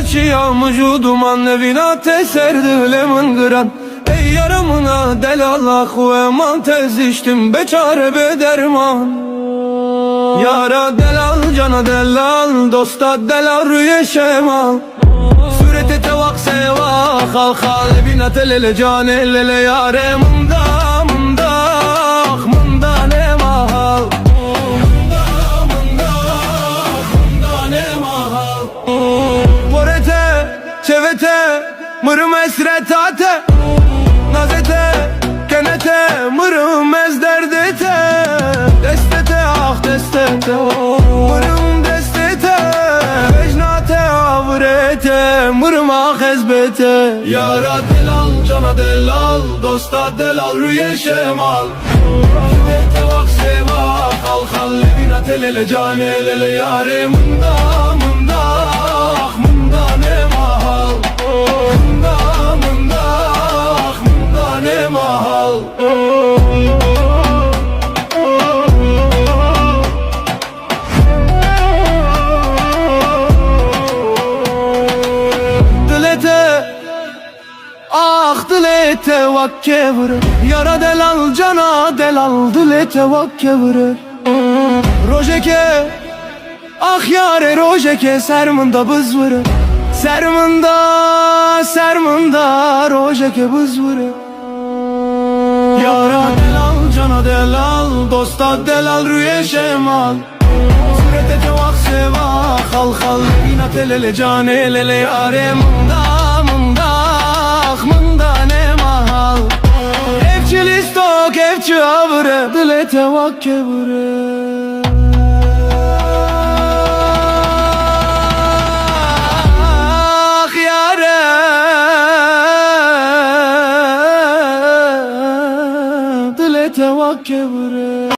çiya vücuduman evina teserdi lemin gıran. Ey yaramına delala eman tez içtim beçare bederman. Yara delal cana delal dosta delal rüye şemal. Surete tevak seva khal khal bina telele cane lele yare munda munda ne mahal. Çevete, mırım esretate, nazete, kenete, mırım ezderdete. Destete, ah destete, mırım destete, vecnate, avrete, mırım ah ezbete. Yara delal, cana delal, dosta delal, rüye şemal. Çevete vak seva, khal khal bina telele cane lele yare munda ah munda ne mahal. Munda ne mahal. Dilete, ah dilete vakke vurur. Yara delal cana delal dilete vakke vurur. Rojeke, ah yare rojeke sermında bız vurur. Sermında rojeke bız vurur. Yara delal cana delal dosta delal rüye şemal. Surete cevak seva khal khal bina telele cane lele yare munda ne mahal. Evçil istok evçi avre dilete vakke vure. Tevakke vure.